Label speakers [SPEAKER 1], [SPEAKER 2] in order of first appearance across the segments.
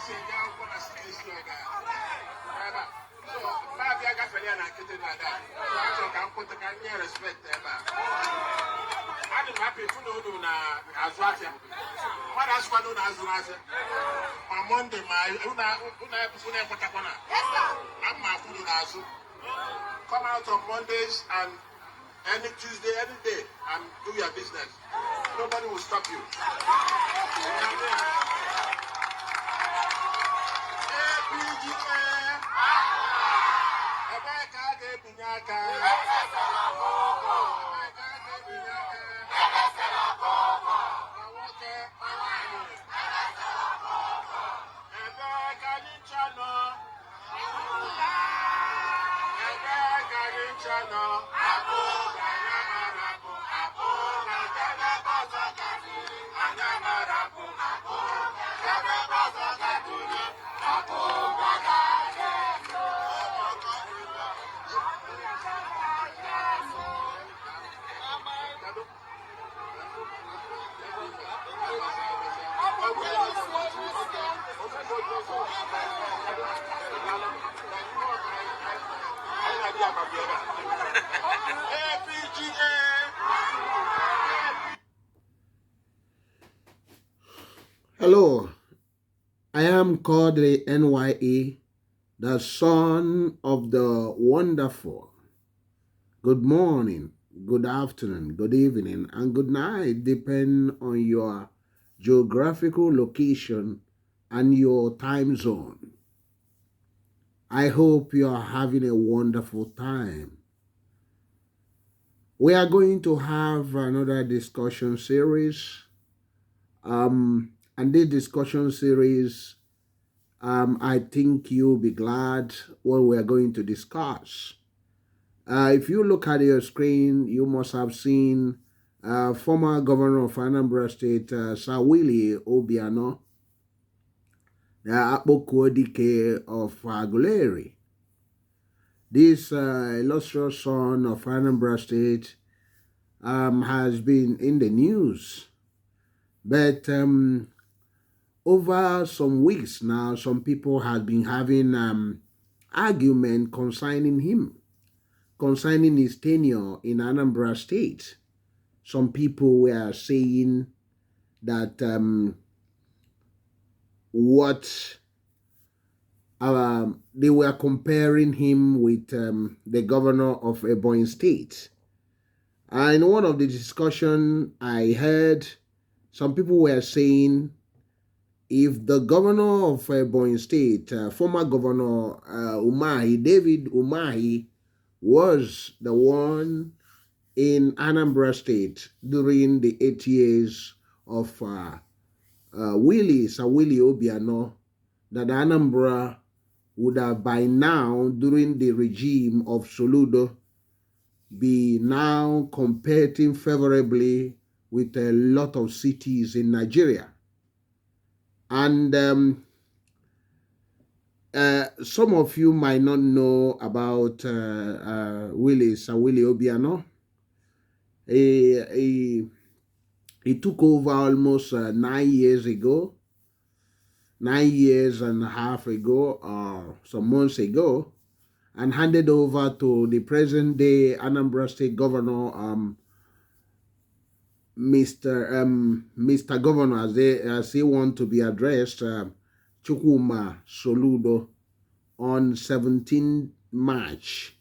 [SPEAKER 1] I'm happy to know as what my Monday, my I'm my food. Come out on Mondays and any Tuesday, any day, and do your business. Nobody will stop you.
[SPEAKER 2] Hello, I am Kodili-nye, the son of the wonderful. Good morning, good afternoon, good evening, and good night, depending on your geographical location and your time zone. I hope you are having a wonderful time. We are going to have another discussion series. And this discussion series, I think you'll be glad what we are going to discuss. If you look at your screen, you must have seen former governor of Anambra State, Sir Willie Obiano, the Kodili-nye of Aguleri. This illustrious son of Anambra State has been in the news. But over some weeks now, some people have been having argument concerning him, concerning his tenure in Anambra State. Some people were saying that they were comparing him with the governor of Ebonyi State. In one of the discussion I heard, some people were saying if the governor of Ebonyi State, former governor Umahi, David Umahi, was the one in Anambra State during the 8 years of Sir Willie Obiano, that Anambra would have by now, during the regime of Soludo, be now competing favorably with a lot of cities in Nigeria. And some of you might not know about Sir Willie Obiano. He took over almost 9 years ago, 9 years and a half ago, or some months ago, and handed over to the present day Anambra State Governor, Mr. Governor, as they want to be addressed, Chukwuma Soludo, on 17 March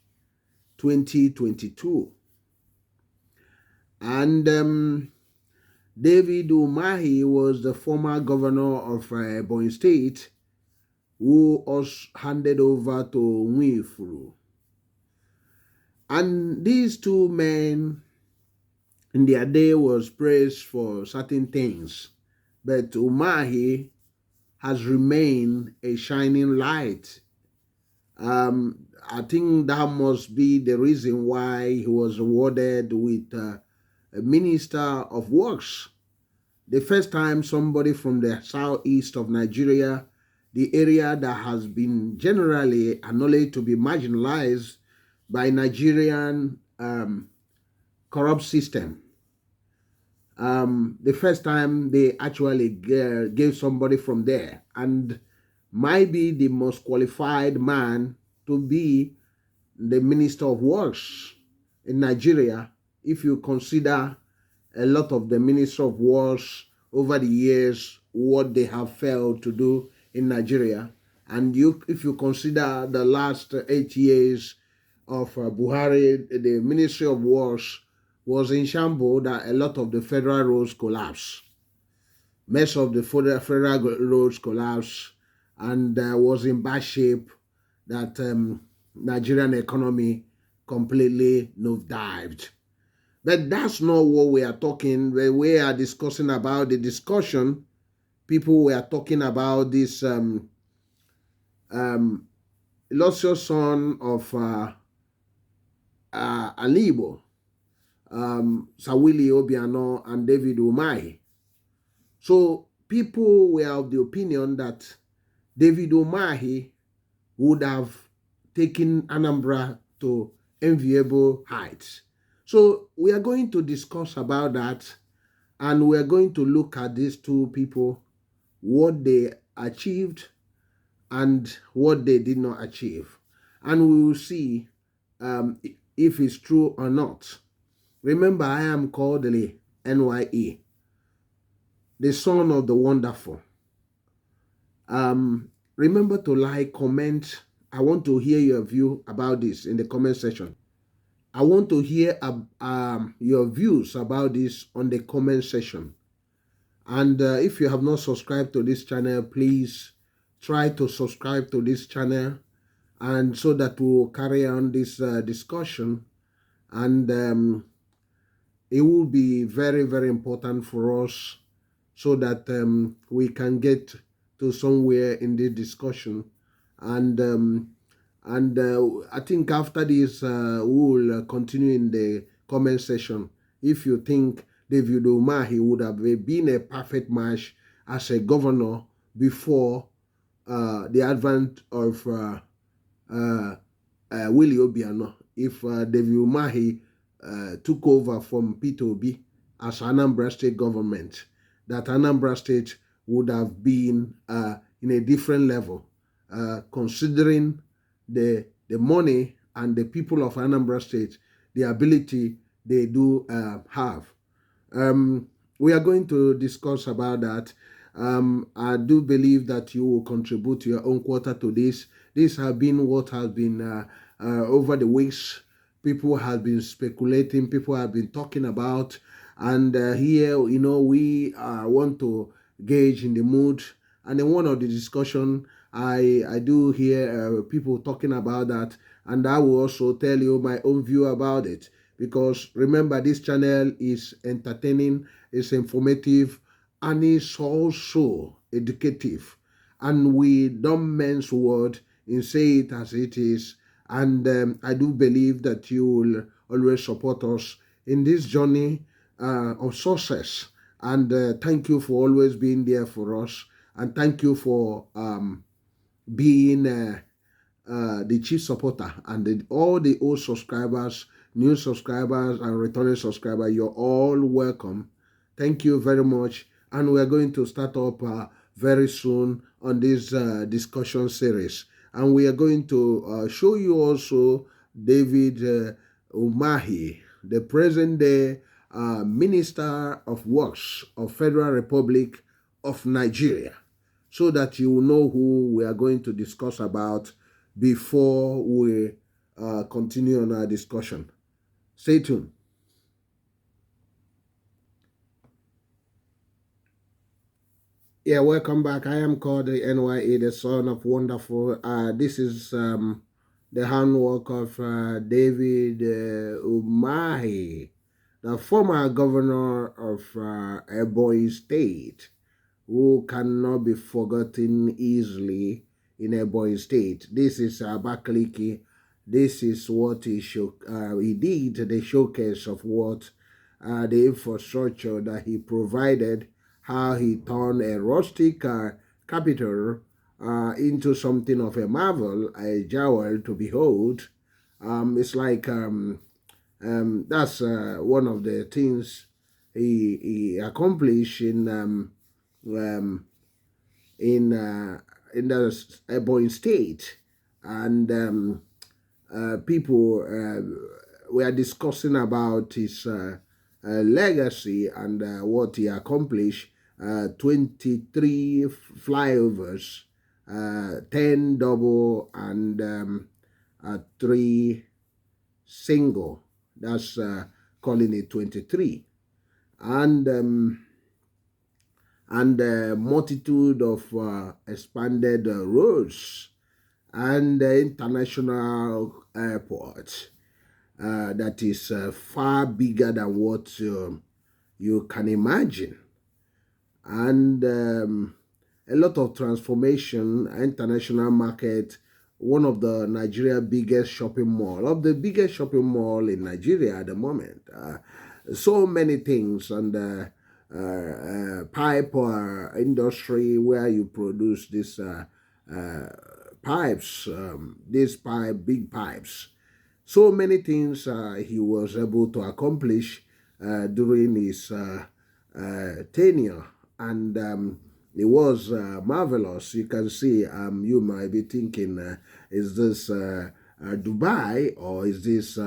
[SPEAKER 2] 2022. And David Umahi was the former governor of Ebonyi State, who was handed over to Nwifuru. And these two men in their day was praised for certain things, but Umahi has remained a shining light. I think that must be the reason why he was awarded with a Minister of Works. The first time somebody from the southeast of Nigeria, the area that has been generally acknowledged to be marginalized by Nigerian corrupt system. The first time they actually gave somebody from there, and might be the most qualified man to be the Minister of Works in Nigeria, if you consider a lot of the Minister of Works over the years, what they have failed to do in Nigeria. And if you consider the last 8 years of Buhari, the Ministry of Works was in shambles, that a lot of the federal roads collapsed. Most of the federal roads collapsed and was in bad shape, that Nigerian economy completely nosedived. But that's not what we are talking. We are discussing about the discussion. People were talking about this illustrious son of Alibo, Sawili Obiano and David Umahi. So people were of the opinion that David Umahi would have taken Anambra to enviable heights. So we are going to discuss about that, and we are going to look at these two people, what they achieved and what they did not achieve. And we will see if it's true or not. Remember, I am Kodili-nye, the son of the wonderful. Remember to like, comment. I want to hear your view about this in the comment section. I want to hear your views about this on the comment section. And if you have not subscribed to this channel, please try to subscribe to this channel, and so that we will carry on this discussion. And it will be very, very important for us, so that we can get to somewhere in this discussion. And I think after this, we will continue in the comment section. If you think David Umahi would have been a perfect match as a governor before the advent of Willie Obiano, if David Umahi took over from Peter Obi as Anambra State government, that Anambra State would have been in a different level, considering the money and the people of Anambra State, the ability they do have. We are going to discuss about that. I do believe that you will contribute your own quota to this. This has been what has been over the weeks. People have been speculating, people have been talking about, and here, we want to gauge in the mood. And in one of the discussion, I do hear people talking about that, and I will also tell you my own view about it. Because remember, this channel is entertaining, it's informative, and it's also educative. And we don't mince word and say it as it is. And I do believe that you will always support us in this journey of success. And thank you for always being there for us. And thank you for being the chief supporter, and all the old subscribers, new subscribers, and returning subscribers. You're all welcome. Thank you very much. And we're going to start up very soon on this discussion series. And we are going to show you also David Umahi, the present-day Minister of Works of Federal Republic of Nigeria, so that you will know who we are going to discuss about before we continue on our discussion. Stay tuned. Yeah, welcome back. I am called the NYA, the son of wonderful. This is the handwork of David Umahi, the former governor of Ebonyi State, who cannot be forgotten easily in Ebonyi State. This is Abakaliki. This is what he did, the showcase of what the infrastructure that he provided, how he turned a rustic capital into something of a marvel, a jewel to behold. It's like that's one of the things he accomplished in in the Ebonyi State, and people were discussing about his legacy and what he accomplished. 23 flyovers, 10 double, and 3 single. That's calling it 23. And a multitude of expanded roads and international airports that is far bigger than what you can imagine. And a lot of transformation, international market, one of the Nigeria biggest shopping mall, of the biggest shopping mall in Nigeria at the moment. So many things, and pipe industry where you produce this pipes, big pipes. So many things he was able to accomplish during his tenure, and it was marvelous. You can see, you might be thinking, is this Dubai, or is this,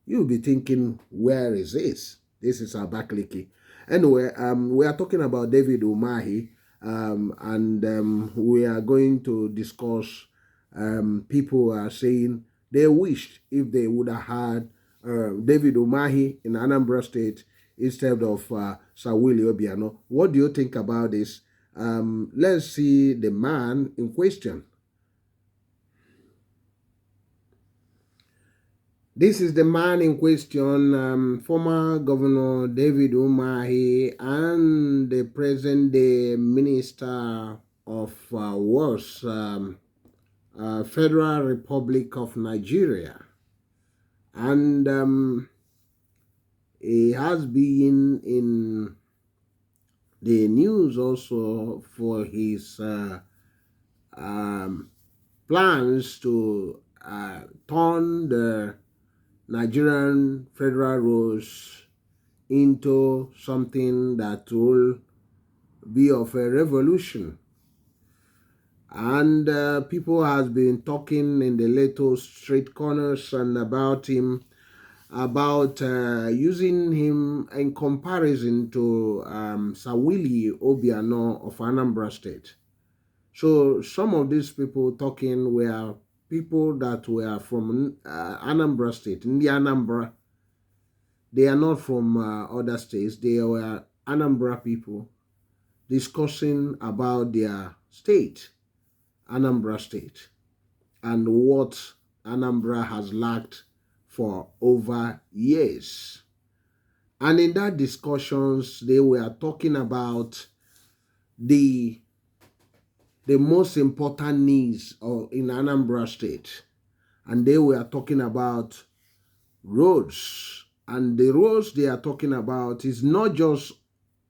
[SPEAKER 2] you'll be thinking, where is this? This is Abakaliki. Anyway, we are talking about David Umahi, and we are going to discuss, people are saying they wished if they would have had David Umahi in Anambra State instead of Sir Willie Obiano. What do you think about this? Let's see the man in question. This is the man in question, former Governor David Umahi and the present-day Minister of Federal Republic of Nigeria. And he has been in the news also for his plans to turn the Nigerian federal roads into something that will be of a revolution. And people has been talking in the little street corners and about him, about using him in comparison to Sir Willie Obiano of Anambra State. So some of these people talking were people that were from Anambra State, Ndi Anambra. They are not from other states. They were Anambra people discussing about their state, Anambra State, and what Anambra has lacked for over years. And in that discussions, they were talking about the most important needs in Anambra State. And they were talking about roads. And the roads they are talking about is not just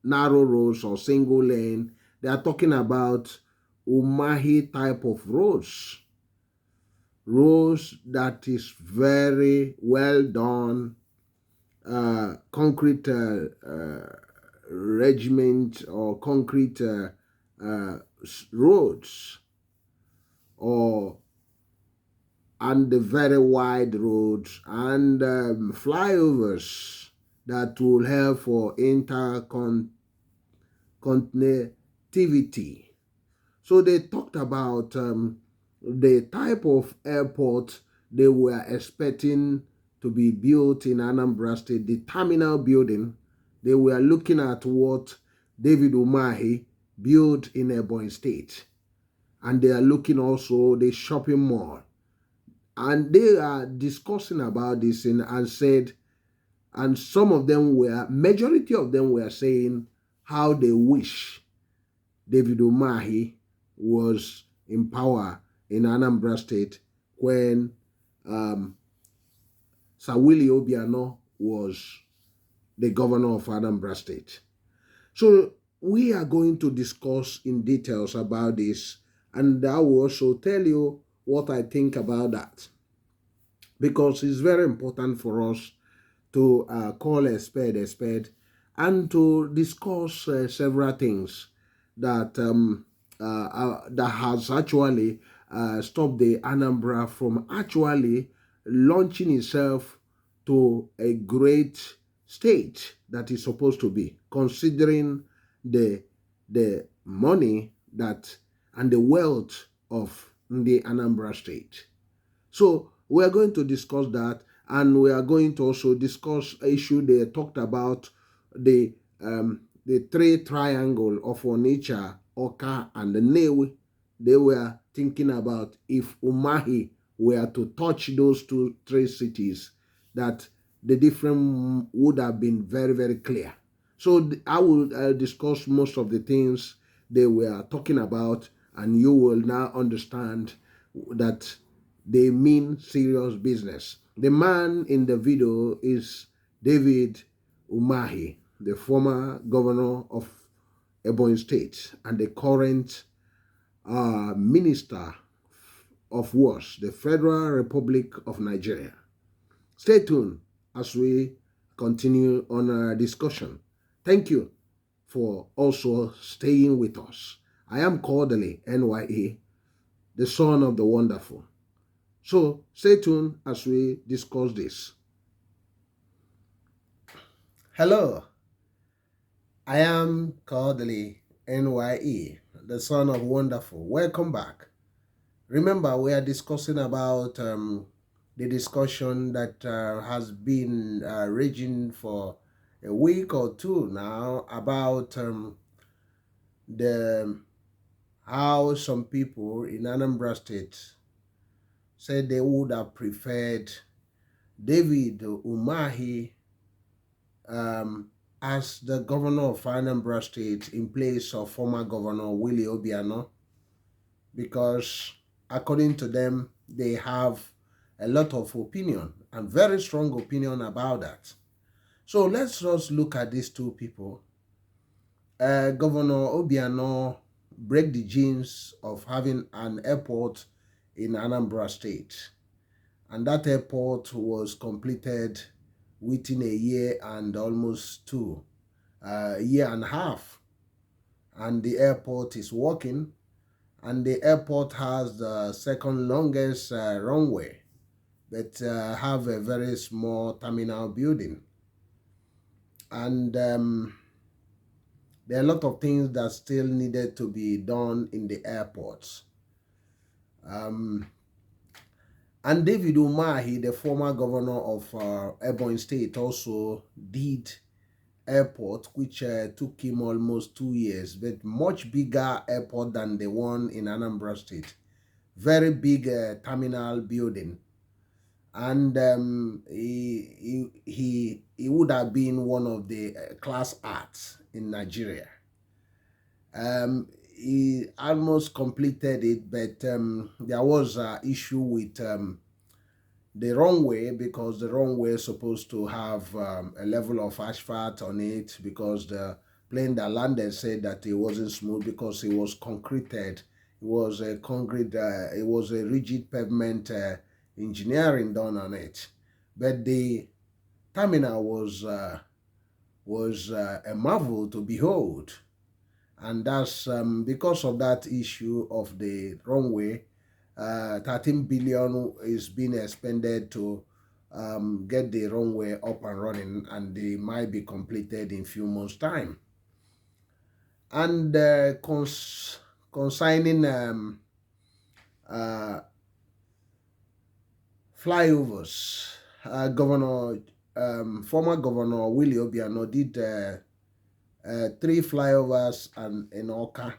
[SPEAKER 2] narrow roads or single lane. They are talking about Umahi type of roads. Roads that is very well done, concrete regiment or concrete roads, and the very wide roads and flyovers that will help for interconnectivity. So they talked about the type of airport they were expecting to be built in Anambra State, the terminal building. They were looking at what David Umahi built in Ebonyi State. And they are looking also the shopping mall. And they are discussing about this and said, and some of them were, majority of them were saying how they wish David Umahi was in power in Anambra State when Sir Willie Obiano was the governor of Anambra State. So we are going to discuss in details about this, and I will also tell you what I think about that, because it's very important for us to call a spade and to discuss several things that that has actually stopped the Anambra from actually launching itself to a great state that is supposed to be, considering the money that and the wealth of the Anambra state. So we are going to discuss that, and we are going to also discuss issue they talked about the three triangle of Onitsha, Oka, and the Newe. They were thinking about if Umahi were to touch those three cities, that the difference would have been very, very clear. So I will discuss most of the things they were talking about, and you will now understand that they mean serious business. The man in the video is David Umahi, the former governor of Ebonyi State and the current Minister of Wars, the Federal Republic of Nigeria. Stay tuned as we continue on our discussion. Thank you for also staying with us. I am Kodili-nye, the son of the wonderful. So stay tuned as we discuss this. Hello, I am Kodili-nye, the son of wonderful. Welcome back. Remember, we are discussing about the discussion that has been raging for a week or two now about how some people in Anambra State said they would have preferred David Umahi as the governor of Anambra State in place of former governor Willie Obiano, because according to them, they have a lot of opinion and very strong opinion about that. So let's just look at these two people. Governor Obiano break the genes of having an airport in Anambra State, and that airport was completed within a year and almost a year and a half, and the airport is working, and the airport has the second longest runway, but have a very small terminal building, and there are a lot of things that still needed to be done in the airports. And David Umahi, the former governor of Ebonyi State, also did airport, which took him almost 2 years, but much bigger airport than the one in Anambra State. Very big terminal building. And he would have been one of the class acts in Nigeria. He almost completed it, but there was an issue with the runway, because the runway is supposed to have a level of asphalt on it, because the plane that landed said that it wasn't smooth because it was concreted. It was a concrete, it was a rigid pavement engineering done on it. But the terminal was a marvel to behold. And that's because of that issue of the runway, 13 billion is being expended to get the runway up and running, and they might be completed in few months' time. And concerning flyovers, former governor Willie Obiano did 3 flyovers and in Oka.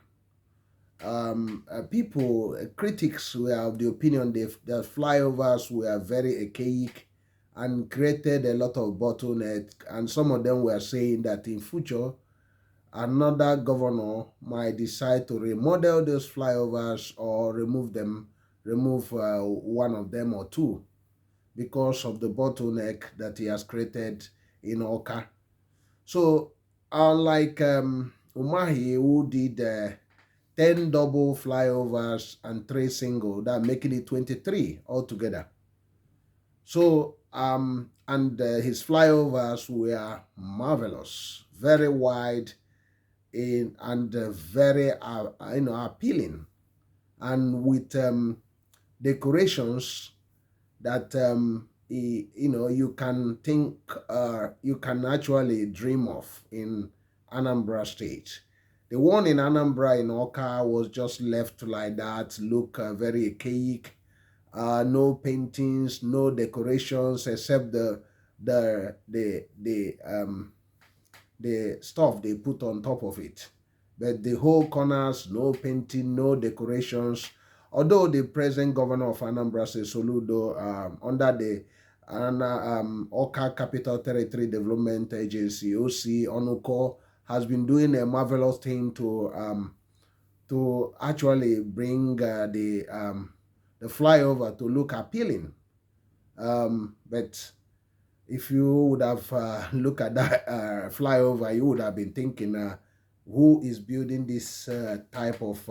[SPEAKER 2] Critics were of the opinion that flyovers were very archaic and created a lot of bottleneck, and some of them were saying that in future another governor might decide to remodel those flyovers or remove one of them or two, because of the bottleneck that he has created in Oka. So unlike Umahi, who did 10 double flyovers and 3 single, that making it 23 altogether. So and his flyovers were marvelous, very wide, and very appealing, and with decorations that you can think you can actually dream of in Anambra State. The one in Anambra in Oka was just left like that, look very archaic. No paintings, no decorations except the stuff they put on top of it. But the whole corners, no painting, no decorations. Although the present governor of Anambra, Soludo, under the Oka Capital Territory Development Agency, OC Onuko, has been doing a marvelous thing to actually bring the flyover to look appealing. But if you would have looked at that flyover, you would have been thinking, who is building this type of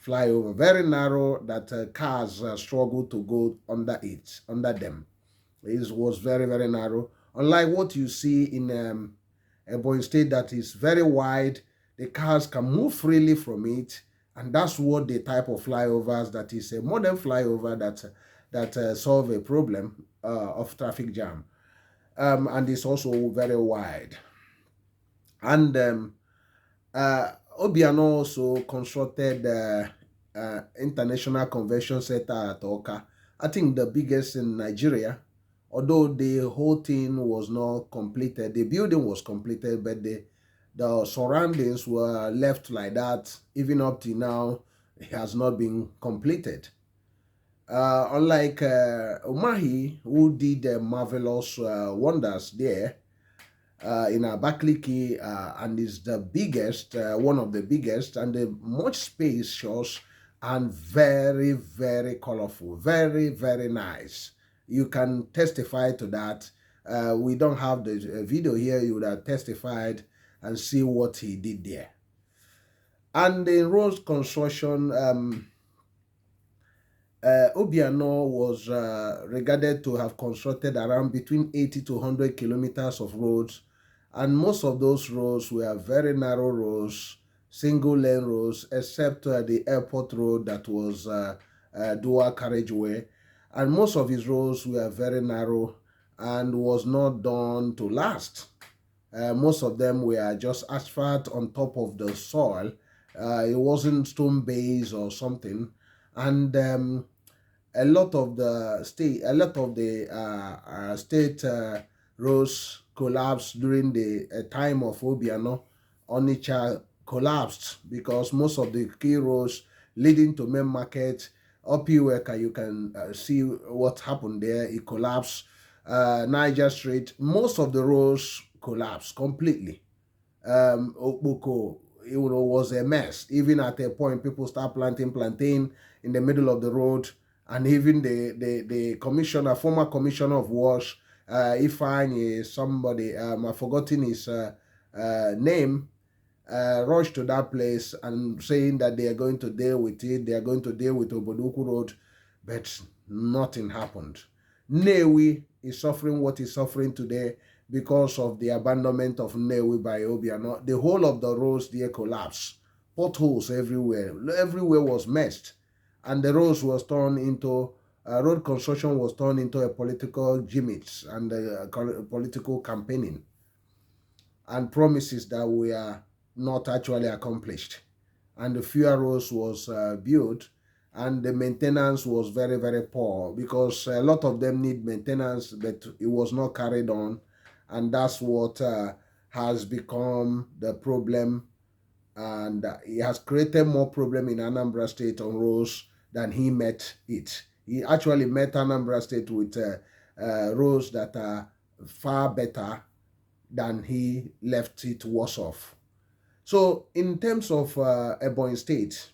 [SPEAKER 2] flyover? Very narrow, that cars struggle to go under them. It was very, very narrow. Unlike what you see in Ebonyi State, that is very wide, the cars can move freely from it, and that's what the type of flyovers that is a modern flyover that solve a problem of traffic jam. And it's also very wide. And Obiano also constructed International Convention Center at Oka. I think the biggest in Nigeria, although the whole thing was not completed. The building was completed, but the surroundings were left like that. Even up to now, it has not been completed. Unlike Umahi, who did marvelous wonders there in Abakaliki, and is the biggest, one of the biggest, and the much spacious and very, very colorful, very, very nice. You can testify to that. We don't have the video here. You would have testified and see what he did there. And in road construction, Obiano was regarded to have constructed around between 80 to 100 kilometers of roads, and most of those roads were very narrow roads, single lane roads, except the airport road that was dual carriageway, and most of his roads were very narrow and was not done to last. Most of them were just asphalt on top of the soil. It wasn't stone base or something, and a lot of the state roads collapsed during the time of Obiano. Onitsha collapsed because most of the key roads leading to main market, Opiweka, you can see what happened there. It collapsed. Niger Street, most of the roads collapsed completely. Okpoko, was a mess. Even at a point, people start planting plantain in the middle of the road. And even the commissioner, former commissioner of WASH, Ifeanyi, somebody, I've forgotten his name, rushed to that place and saying that they are going to deal with it, they are going to deal with Oboduku Road, but nothing happened. Nnewi is suffering what is suffering today because of the abandonment of Nnewi by Obiano. The whole of the roads there collapsed. Potholes everywhere. Everywhere was messed. And the roads was turned into, road construction was turned into a political gimmicks and political campaigning. And promises that were not actually accomplished. And the fewer roads was built, and the maintenance was very, very poor because a lot of them need maintenance, but it was not carried on. And that's what has become the problem. And it has created more problem in Anambra State on roads than he met it. He actually met Anambra State with roads that are far better than he left it worse off. So in terms of Ebonyi State,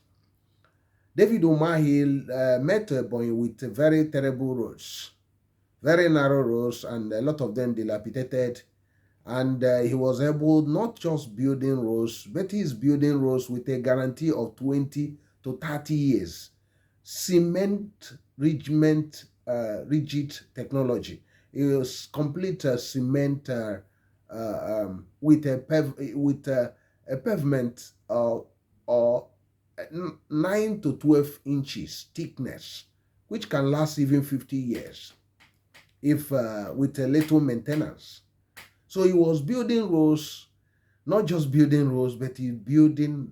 [SPEAKER 2] David Umahi met Ebonyi with very terrible roads, very narrow roads, and a lot of them dilapidated. And he was able not just building roads, but he's building roads with a guarantee of 20 to 30 years. Cement rigid technology. It was complete cement with a a pavement or 9 to 12 inches thickness, which can last even 50 years if with a little maintenance. So he was building roads, not just building roads, but he building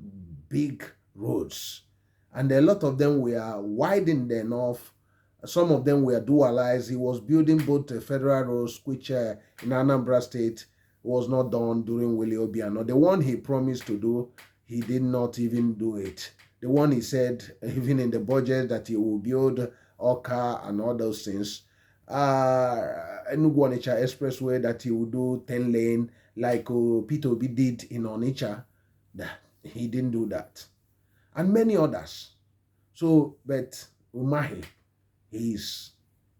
[SPEAKER 2] big roads. And a lot of them were widened enough. Some of them were dualized. He was building both federal roads, which in Anambra State was not done during Willie Obiano. The one he promised to do, he did not even do it. The one he said, even in the budget, that he will build Oka and all those things. Enugu Onitsha Expressway, that he will do 10 lane like Peter Obi did in Onitsha. He didn't do that. And many others. So, but Umahi, his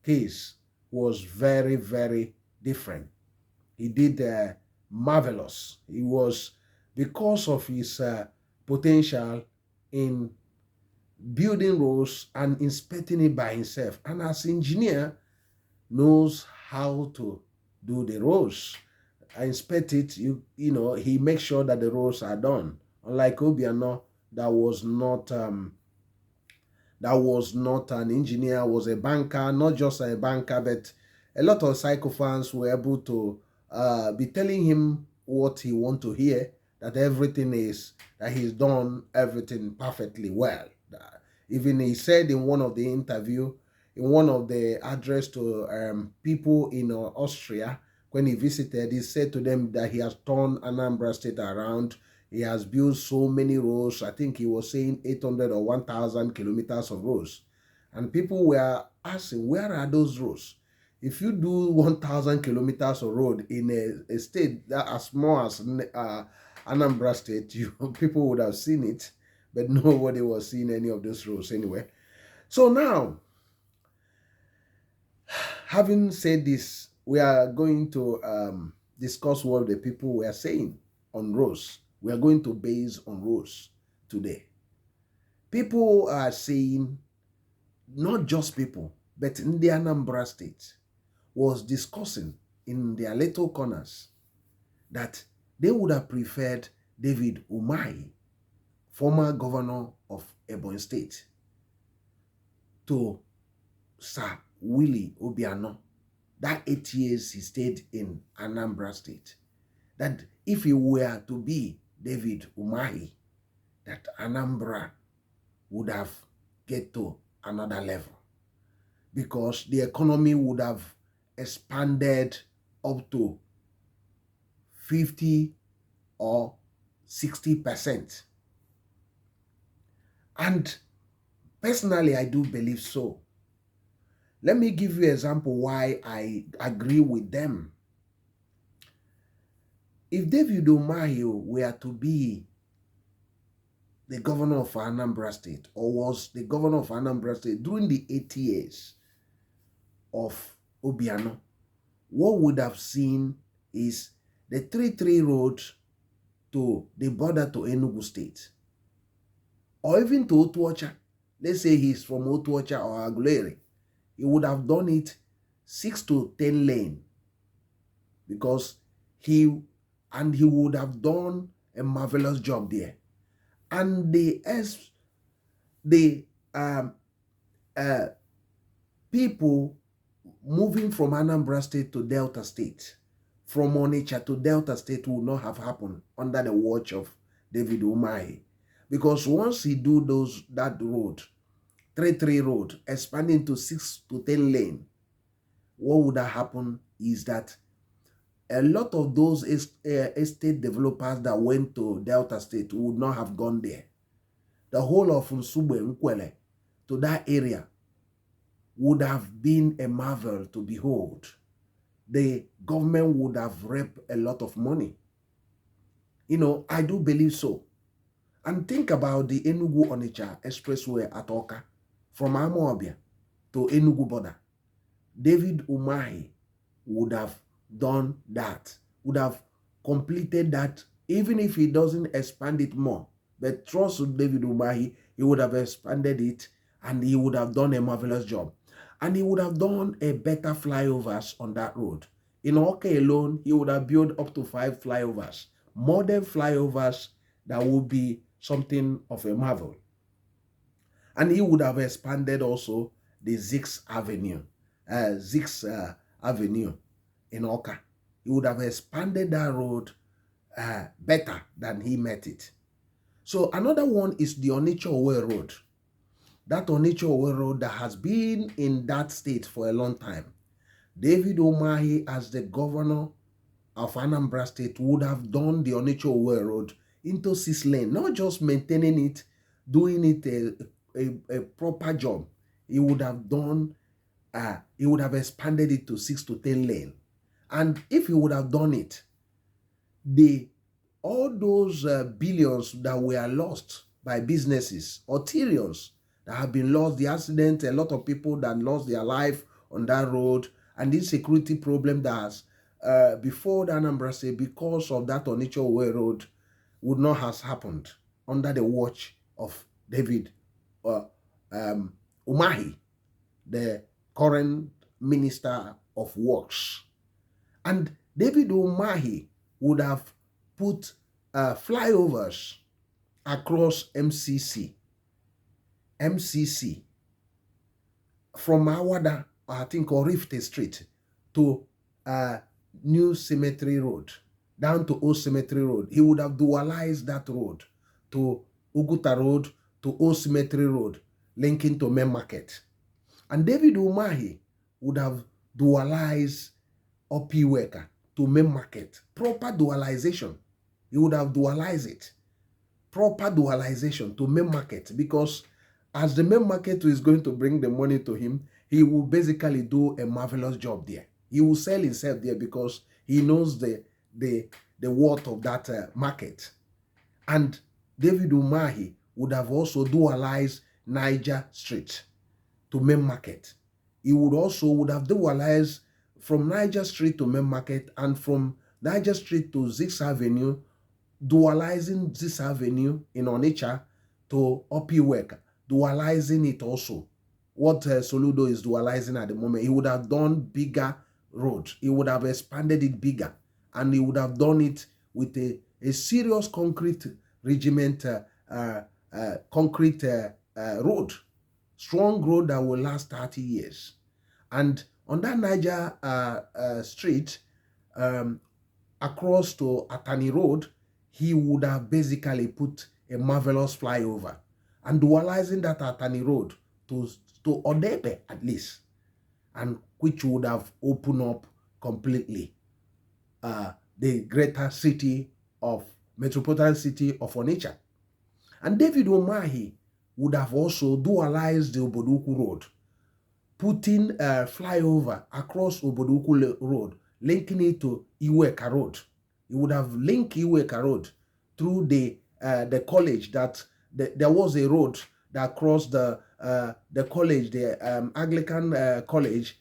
[SPEAKER 2] case was very, very different. He did marvelous. He was, because of his potential in building roads and inspecting it by himself. And as engineer, knows how to do the roads. Inspect it, you know, he makes sure that the roads are done. Unlike Obiano, that was not an engineer, was a banker, not just a banker, but a lot of psychophants were able to be telling him what he want to hear, that everything is, that he's done everything perfectly well. Even he said in one of the interview, in one of the address to people in Austria, when he visited, he said to them that he has turned Anambra State around. He has built so many roads. I think he was saying 800 or 1,000 kilometers of roads. And people were asking, where are those roads? If you do 1,000 kilometers of road in a state that as small as Anambra State, people would have seen it, but nobody was seeing any of those roads anyway. So now, having said this, we are going to discuss what the people were saying on roads. We are going to base on roads today. People are saying, not just people, but Ndi Anambra State was discussing in their little corners that they would have preferred David Umahi, former governor of Ebonyi State, to Sir Willie Obiano. That 8 years he stayed in Anambra State. That if he were to be David Umahi, that Anambra would have get to another level, because the economy would have expanded up to 50 or 60%. And personally, I do believe so. Let me give you an example why I agree with them. If David Umahi were to be the governor of Anambra State, or was the governor of Anambra State during the 8 years of Obiano, what would have seen is the 3-3 road to the border to Enugu State, or even to Otuocha. Let's say he's from Otuocha or Aguleri. He would have done it 6 to 10 lane, because he would have done a marvelous job there. And the people moving from Anambra State to Delta State, from Onitsha to Delta State, would not have happened under the watch of David Umahi, because once he do that road, 3-3 road, expanding to 6 to 10 lane, what would have happened is that a lot of those estate developers that went to Delta State would not have gone there. The whole of Nsugbe, Nkwele, to that area would have been a marvel to behold. The government would have reaped a lot of money. I do believe so. And think about the Enugu-Onitsha Expressway at Oka, from Amawabia to Enugu border. David Umahi would have done that, would have completed that, even if he doesn't expand it more. But trust David Umahi, he would have expanded it, and he would have done a marvelous job. And he would have done a better flyovers on that road. In Oka alone, he would have built up to 5 flyovers, modern flyovers that would be something of a marvel. And he would have expanded also the Sixth Avenue in Oka. He would have expanded that road better than he met it. So another one is the Onitsha-Owe Road. That Onitsha-Owe Road that has been in that state for a long time. David Umahi, as the governor of Anambra State, would have done the Onitsha-Owe Road into 6 lane, not just maintaining it, doing it a proper job. He would have done, he would have expanded it to 6 to 10 lane. And if he would have done it, all those billions that were lost by businesses, or trillions that have been lost, the accident, a lot of people that lost their life on that road, and this security problem that has before the Anambra State, because of that Onitsha-Owe Road, would not have happened under the watch of David Umahi, the current Minister of Works. And David Umahi would have put flyovers across MCC from Awada, I think, or Rift Street to New Cemetery Road, down to Old Cemetery Road. He would have dualized that road to Uguta Road, to Old Cemetery Road, linking to Main Market. And David Umahi would have dualized Opiweka to Main Market. Proper dualization. He would have dualized it. Proper dualization to Main Market, because as the Main Market is going to bring the money to him, he will basically do a marvelous job there. He will sell himself there because he knows the worth of that market. And David Umahi would have also dualized Niger Street to Main Market. He would have dualized from Niger Street to Main Market, and from Niger Street to Sixth Avenue, dualizing Sixth Avenue in Onitsha to Opiweka, dualizing it also. What Soludo is dualizing at the moment, he would have done bigger roads. He would have expanded it bigger, and he would have done it with a serious concrete regiment, concrete road, strong road that will last 30 years. And on that Niger Street, across to Atani Road, he would have basically put a marvelous flyover and dualizing that Atani Road to Odebe at least, and which would have opened up completely the greater city of metropolitan city of Onitsha. And David Umahi would have also dualized the Oboduku Road, putting a flyover across Oboduku Road, linking it to Iweka Road. He would have linked Iweka Road through the college that there was a road that crossed the college, the Anglican college,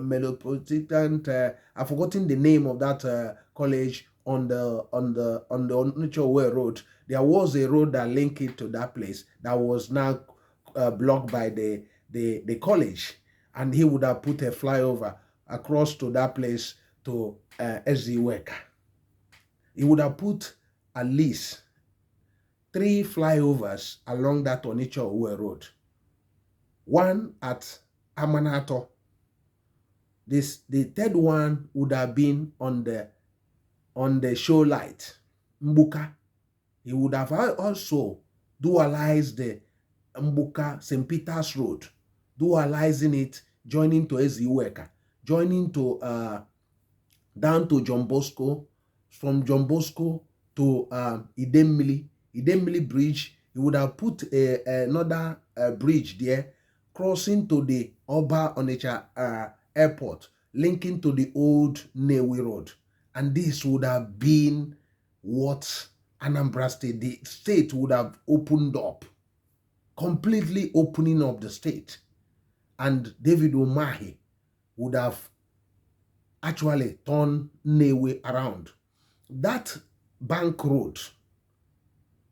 [SPEAKER 2] Metropolitan. I've forgotten the name of that college on the Onitsha-Owe Road. There was a road that linked it to that place that was now blocked by the college, and he would have put a flyover across to that place to Eziweka. He would have put at least 3 flyovers along that Onitsha-Owe Road. One at Amanato. The third one would have been on the show light, Mbuka. He would have also dualized the Mbuka St. Peter's Road, dualizing it, joining to Eziweka, joining to down to John Bosco, from John Bosco to Idemili Bridge. He would have put another bridge there, crossing to the Oba Onitsha Airport, linking to the old Newi Road. And this would have been what Anambra State, the state would have opened up, completely opening up the state. And David Umahi would have actually turned Newi around. That bank road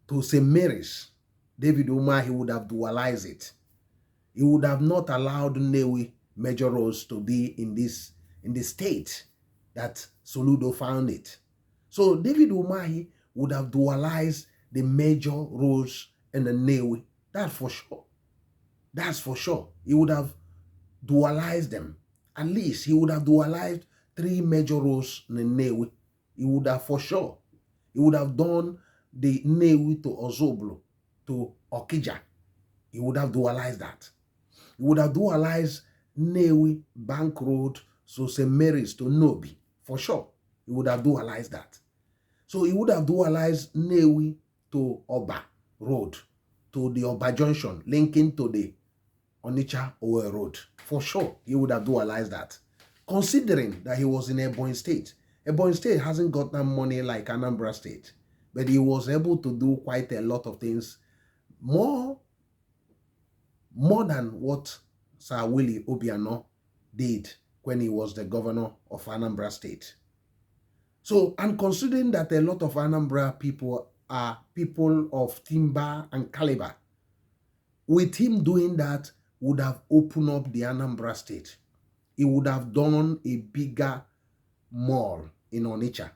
[SPEAKER 2] to St. Mary's, David Umahi would have dualized it. He would have not allowed Newi major roads to be in the state that Soludo found it. So David Umahi would have dualized the major roads in the Nnewi. That's for sure. That's for sure. He would have dualized them. At least he would have dualized 3 major roads in the Nnewi. He would have for sure. He would have done the Nnewi to Ozoblo, to Okija. He would have dualized that. He would have dualized Nnewi Bank Road, so St. Mary's to Nobi. For sure. He would have dualized that. So he would have dualized Nnewi to Oba Road, to the Oba Junction, linking to the Onitsha Owe Road. For sure, he would have dualized that. Considering that he was in Ebonyi State. Ebonyi State hasn't got that money like Anambra State, but he was able to do quite a lot of things, more than what Sir Willie Obiano did when he was the governor of Anambra State. So, and considering that a lot of Anambra people are people of timber and caliber, with him doing that would have opened up the Anambra State. He would have done a bigger mall in Onitsha.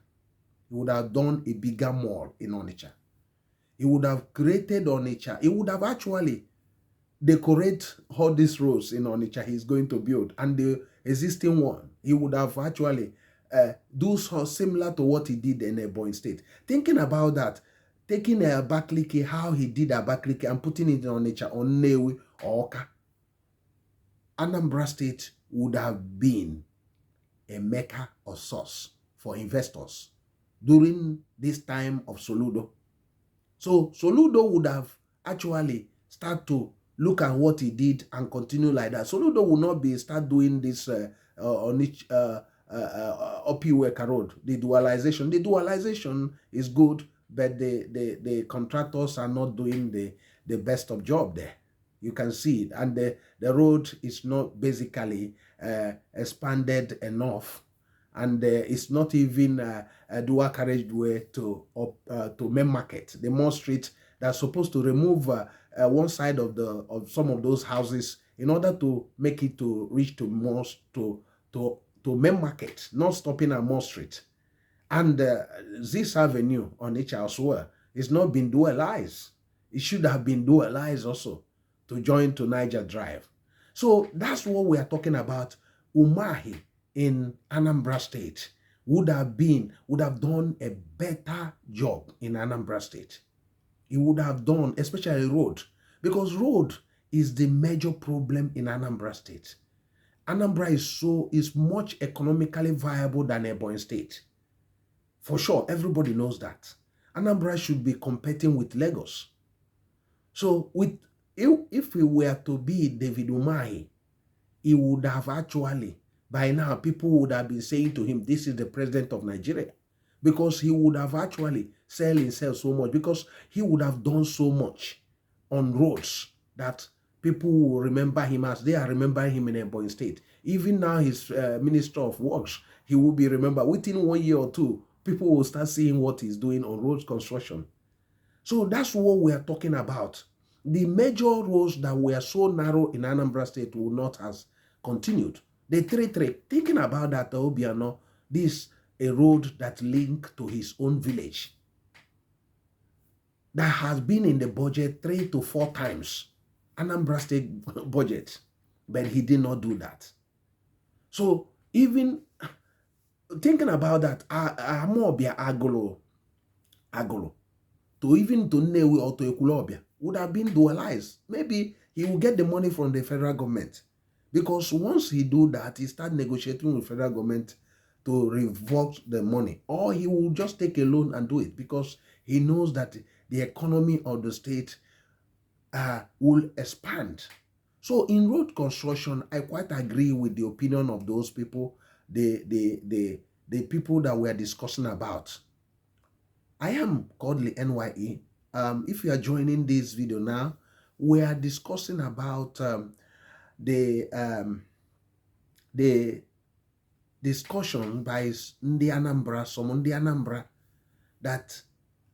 [SPEAKER 2] He would have done a bigger mall in Onitsha. He would have created Onitsha. He would have actually decorate all these roads in Onitsha he's going to build, and the existing one, he would have actually do so similar to what he did in Ebonyi State. Thinking about that, taking Abakaliki, how he did Abakaliki and putting it in Onitsha, on Nnewi or Oka, Anambra State would have been a mecca or source for investors during this time of Soludo. So Soludo would have actually started to look at what he did and continue like that. Soludo will not be start doing this Opiweka Road, the dualization. The dualization is good, but the contractors are not doing the best of job there. You can see it, and the road is not basically expanded enough, and it's not even a dual carriageway to Main Market, the Mall Street that's supposed to remove one side of some of those houses in order to make it to reach to Main Market, not stopping at Mall Street. And this avenue on each as well is not been dualized. It should have been dualized also to join to Niger Drive. So that's what we are talking about. Umahi in Anambra State would have done a better job in Anambra State. He would have done, especially road, because road is the major problem in Anambra State. Anambra is much economically viable than Ebonyi State. For sure, everybody knows that. Anambra should be competing with Lagos. So if we were to be David Umahi, he would have actually, by now, people would have been saying to him, this is the president of Nigeria. Because he would have actually sell himself so much, because he would have done so much on roads that people will remember him as they are remembering him in Ebonyi State. Even now, his Minister of Works, he will be remembered. Within 1 year or two, people will start seeing what he's doing on road construction. So that's what we are talking about. The major roads that were so narrow in Anambra State will not have continued. The 3-3, thinking about that, Obiano, this a road that linked to his own village that has been in the budget 3 to 4 times, Anambra State budget, but he did not do that. So even thinking about that, Amobia Agolo, to even to Nnewi or to Ekulobia would have been dualized. Maybe he will get the money from the federal government, because once he do that, he start negotiating with federal government to revoke the money, or he will just take a loan and do it, because he knows that the economy of the state will expand. So in road construction, I quite agree with the opinion of those people, the people that we are discussing about. I am Kodili-nye. If you are joining this video now, we are discussing about the discussion by Ndi Anambra, some Ndi Anambra, that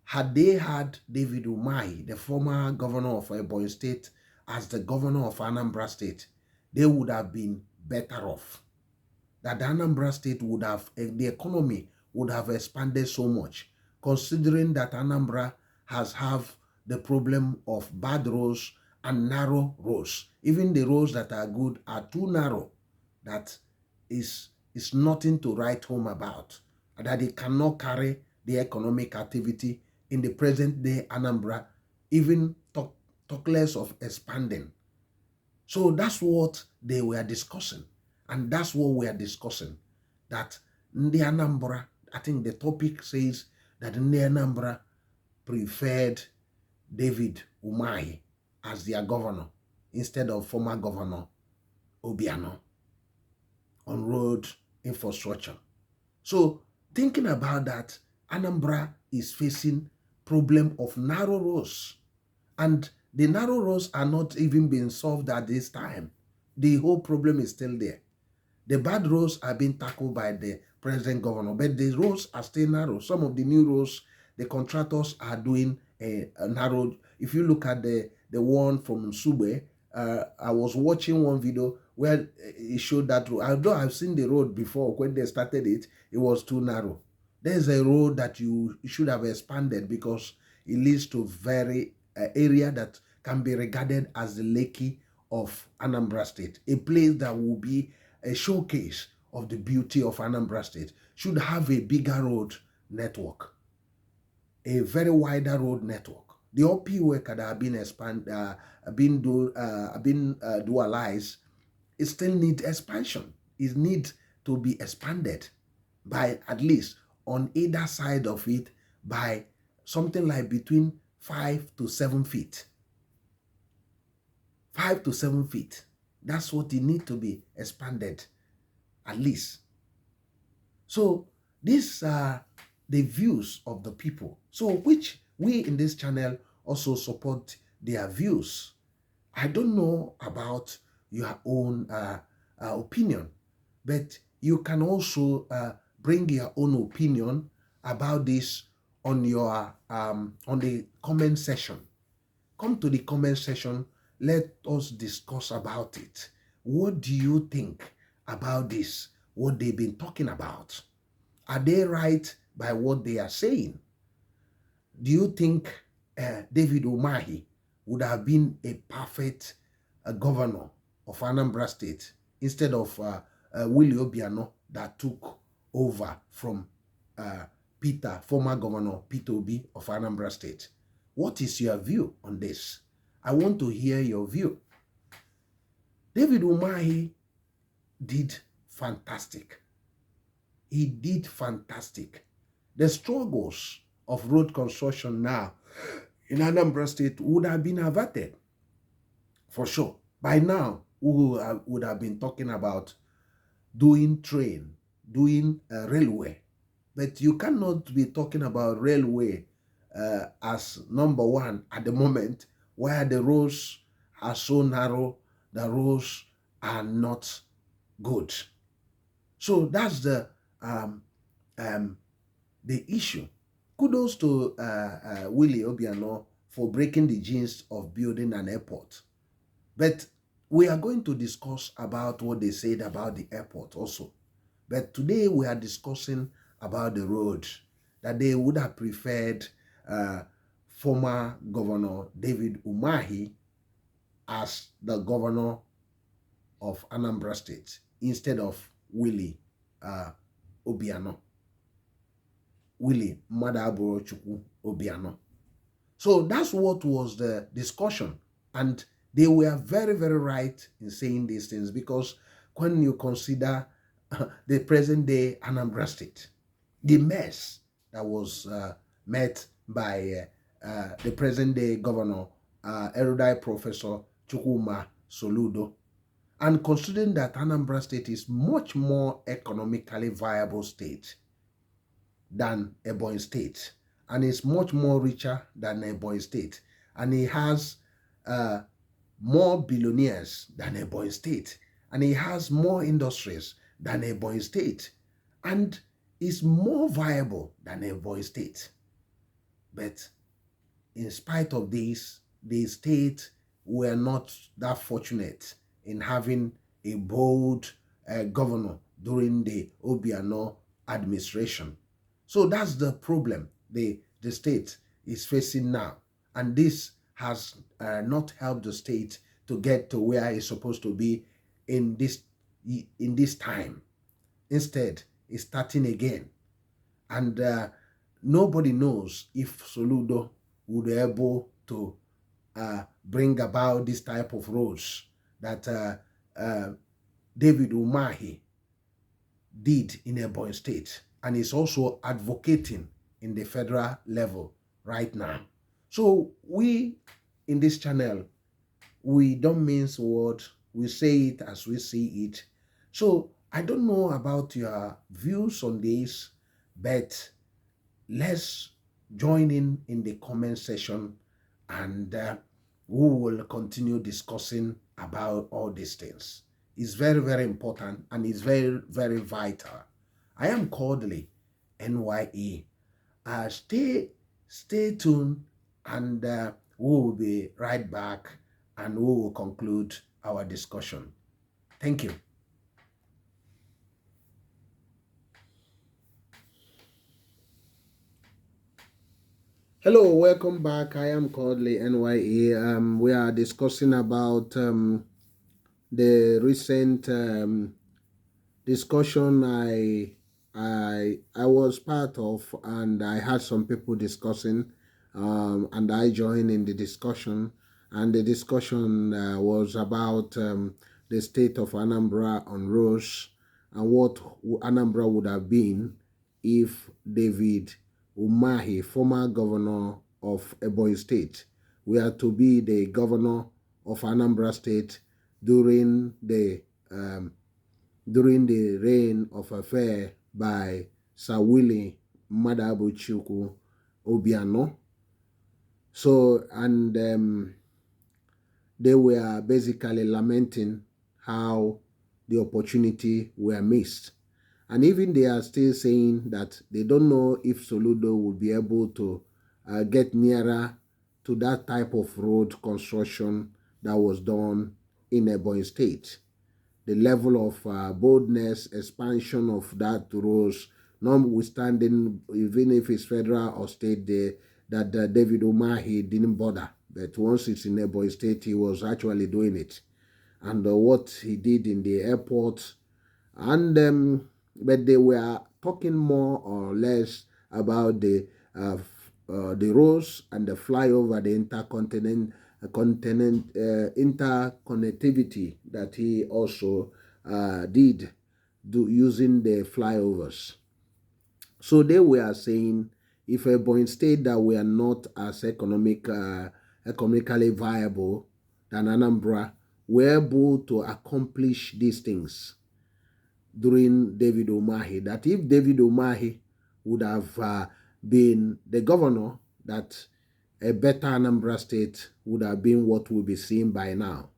[SPEAKER 2] had they had David Umahi, the former governor of Ebonyi State, as the governor of Anambra State, they would have been better off. That the Anambra State would have, the economy would have expanded so much considering that Anambra has have the problem of bad roads and narrow roads. Even the roads that are good are too narrow. That is nothing to write home about. That it cannot carry the economic activity in the present day Anambra, even talk less of expanding. So that's what they were discussing. And that's what we are discussing. That Ndi Anambra, I think the topic says that Ndi Anambra preferred David Umahi as their governor instead of former governor Obiano on road infrastructure. So thinking about that, Anambra is facing problem of narrow roads, and the narrow roads are not even being solved at this time. The whole problem is still there. The bad roads are being tackled by the present governor, but the roads are still narrow. Some of the new roads, the contractors are doing a narrow. If you look at the one from Nsugbe, I was watching one video where it showed that road. Although I've seen the road before, when they started it, it was too narrow. There's a road that you should have expanded because it leads to very area that can be regarded as the Lekki of Anambra State, a place that will be a showcase of the beauty of Anambra State. Should have a bigger road network, a very wider road network. The OP work that have been dualized, it still needs expansion. It needs to be expanded by at least on either side of it by something like between 5 to 7 feet. 5 to 7 feet. That's what it needs to be expanded, at least. So these are the views of the people, so which we in this channel also support their views. I don't know about your own opinion, but you can also bring your own opinion about this on your on the comment section. Come to the comment section. Let us discuss about it. What do you think about this? What they've been talking about? Are they right by what they are saying? Do you think David Umahi would have been a perfect governor of Anambra State instead of Willie Obiano that took over from former governor Peter Obi of Anambra State? What is your view on this? I want to hear your view. David Umahi did fantastic. He did fantastic. The struggles of road construction now in Anambra State would have been averted, for sure. By now, we would have been talking about doing train, doing railway. But you cannot be talking about railway as number one at the moment, where the roads are so narrow, the roads are not good. So that's the issue. Kudos to Willie Obiano for breaking the genes of building an airport. But we are going to discuss about what they said about the airport also. But today we are discussing about the road, that they would have preferred former Governor David Umahi as the governor of Anambra State instead of Willie Obiano. Willie Madaborochukwu Obiano. So that's what was the discussion. And they were very, very right in saying these things, because when you consider the present day Anambra State, the mess that was met by the present day governor, erudite Professor Chukwuma Soludo, and considering that Anambra State is much more economically viable state than Ebonyi State, and is much more richer than Ebonyi State, and it has more billionaires than Ebonyi State, and it has more industries than Ebonyi State, and is more viable than Ebonyi State. But in spite of this, the state were not that fortunate in having a bold governor during the Obiano administration. So that's the problem. the state is facing now. And this has not helped the state to get to where it's supposed to be in this time. Instead, it's starting again. And nobody knows if Soludo would be able to bring about this type of roads that David Umahi did in Ebonyi State, and is also advocating in the federal level right now. So we in this channel, we don't mince words, we say it as we see it. So I don't know about your views on this, but let's join in the comment section, and we will continue discussing about all these things. It's very, very important, and it's very, very vital. I am Kodili, NYE. Stay tuned, and we will be right back, and we will conclude our discussion. Thank you. Hello, welcome back. I am Kodili, NYE. We are discussing about the recent discussion I was part of, and I had some people discussing, and I joined in the discussion. And the discussion was about the state of Anambra on roads, and what Anambra would have been if David Umahi, former governor of Ebonyi State, were to be the governor of Anambra State during the reign of affair by Sir Willie Madabuchuku Obiano. So, and they were basically lamenting how the opportunity were missed. And even they are still saying that they don't know if Soludo will be able to get nearer to that type of road construction that was done in Ebonyi State. The level of boldness, expansion of that roads, notwithstanding, even if it's federal or state, that David Umahi didn't bother. But once it's in Ebonyi State, he was actually doing it. And what he did in the airport, and but they were talking more or less about the roads and the flyover, the interconnectivity that he also did using the flyovers. So they were saying if Ebonyi State that we are not as economically viable than Anambra were able to accomplish these things during David Umahi, that if David Umahi would have been the governor, that a better Anambra State would have been what we'll be seeing by now.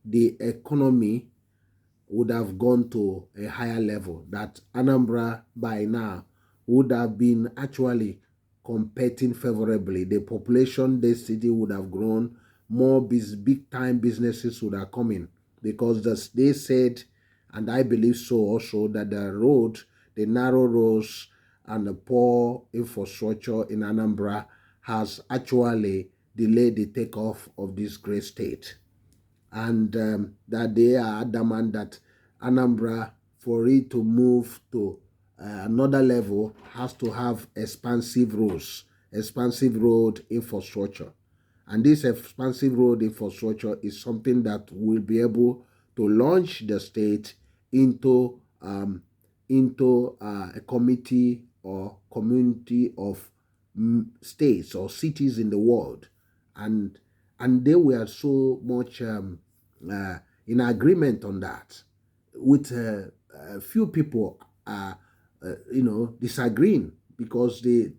[SPEAKER 2] The economy would have gone to a higher level, that Anambra by now would have been actually competing favorably. The population, the city would have grown, more big-time businesses would have come in, because they said, and I believe so also, that the narrow roads and the poor infrastructure in Anambra has actually delayed the takeoff of this great state. And that they are adamant that Anambra, for it to move to another level, has to have expansive roads, expansive road infrastructure. And this expansive road infrastructure is something that will be able to launch the state into a committee or community of states or cities in the world. And they were so much in agreement on that, with a few people disagreeing, because they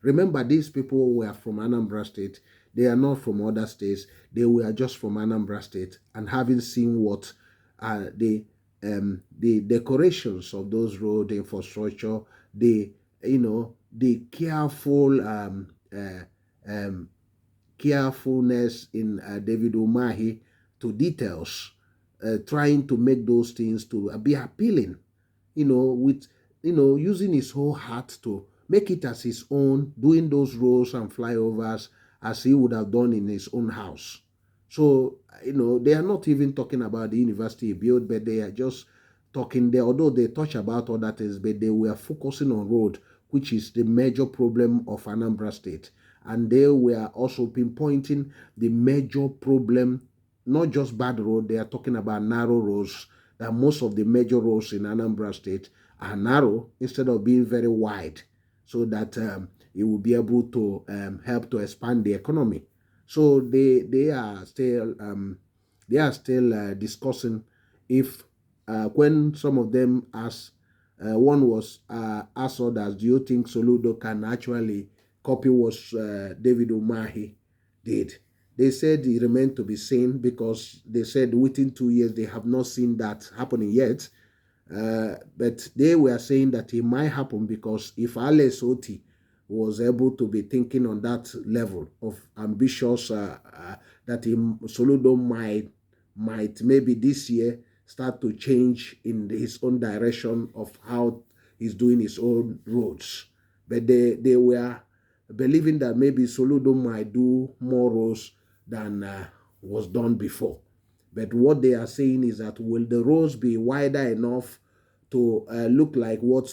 [SPEAKER 2] remember, these people were from Anambra State. They are not from other states. They were just from Anambra State, and having seen what the decorations of those road infrastructure, the carefulness in David Umahi to details, trying to make those things to be appealing, with using his whole heart to make it as his own, doing those roads and flyovers as he would have done in his own house. So, they are not even talking about the university he built, but they are just talking there, although they touch about other things, but they were focusing on road, which is the major problem of Anambra State. And they were also pinpointing the major problem, not just bad road, they are talking about narrow roads, that most of the major roads in Anambra State are narrow instead of being very wide, so that it will be able to help to expand the economy. So they are still discussing if when some of them asked, one was asked others, do you think Soludo can actually copy what David Umahi did? They said it remained to be seen, because they said within 2 years they have not seen that happening yet. But they were saying that it might happen, because if Alex Oti was able to be thinking on that level of ambitious, that Soludo might maybe this year start to change in his own direction of how he's doing his own roads. But they were believing that maybe Soludo might do more roads than was done before. But what they are saying is that, will the roads be wider enough to look like what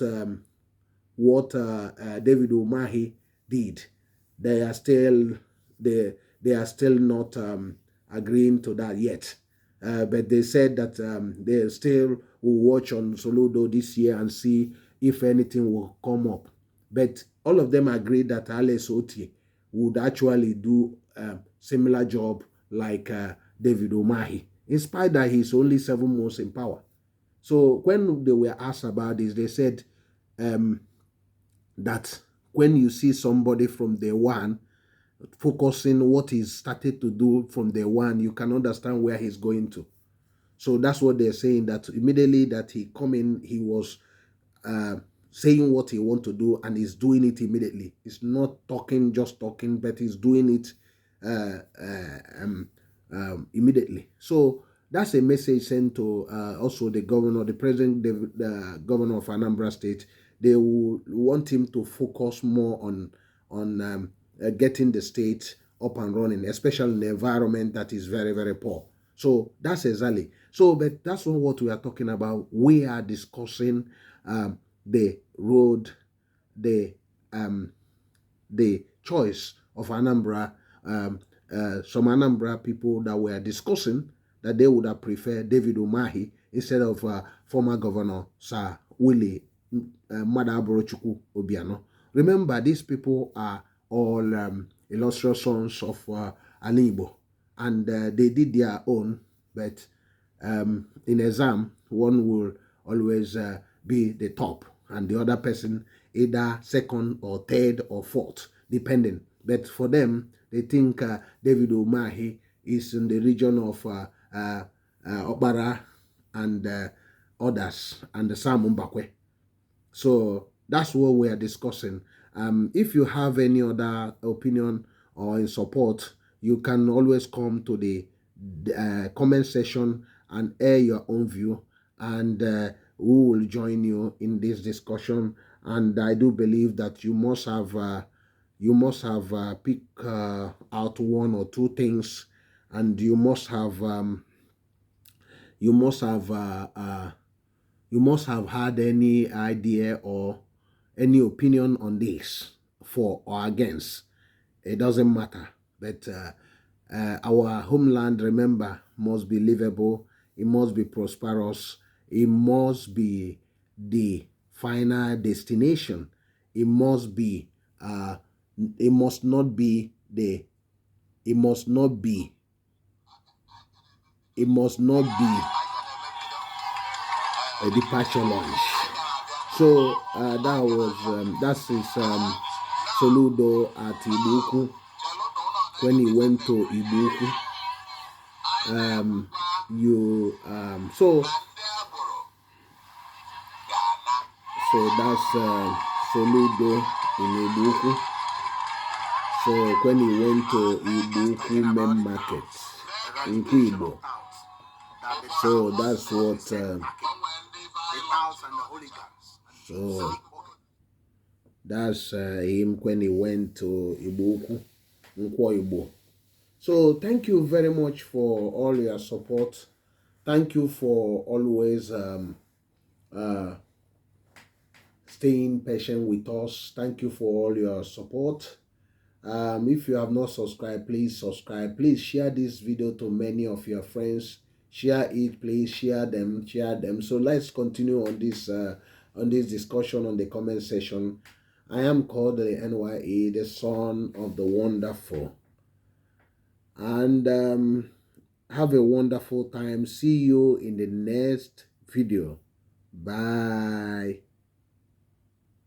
[SPEAKER 2] David Umahi did? They are still not agreeing to that yet. But they said that they still will watch on Soludo this year and see if anything will come up. But all of them agree that Alex Oti would actually do a similar job like David Umahi, in spite that he's only 7 months in power. So when they were asked about this, they said that when you see somebody from day one focusing what he's started to do from day one, you can understand where he's going to. So that's what they're saying, that immediately that he come in, he was saying what he want to do, and he's doing it immediately. He's not just talking, but he's doing it immediately. So that's a message sent to also the governor, the president, the governor of Anambra State. They will want him to focus more on getting the state up and running, especially in the environment that is very, very poor. So that's exactly. So, but that's not what we are talking about. We are discussing the road, the choice of Anambra. Some Anambra people that were discussing that they would have preferred David Umahi instead of former governor Sir Willie Madaborochukwu Obiano. Remember, these people are all illustrious sons of Igbo, and they did their own, but in exam, one will always be the top, and the other person either second or third or fourth, depending. But for them, they think David Umahi is in the region of Obara and others, and the Sam Mbakwe. So that's what we are discussing. If you have any other opinion or in support, you can always come to the comment section and air your own view, and we will join you in this discussion. And I do believe that you must have picked out one or two things, and you must have had any idea or any opinion on this, for or against. It doesn't matter. But our homeland, remember, must be livable. It must be prosperous. It must be the final destination. It must be. It must not be the. It must not be. It must not be a departure launch. So that is Soludo at Ibuku. When he went to Ibuku, so that's Soludo in Ibuku. So when he went to Ibuku main market in Kuibo, so that's what That's him when he went to Ibuku, Nkwo Ibo. So thank you very much for all your support. Thank you for always staying patient with us. Thank you for all your support. If you have not subscribed, please subscribe. Please share this video to many of your friends. Share it, please share them. So let's continue on this discussion on the comment section. I am called the NYA, the son of the wonderful. And have a wonderful time. See you in the next video. Bye.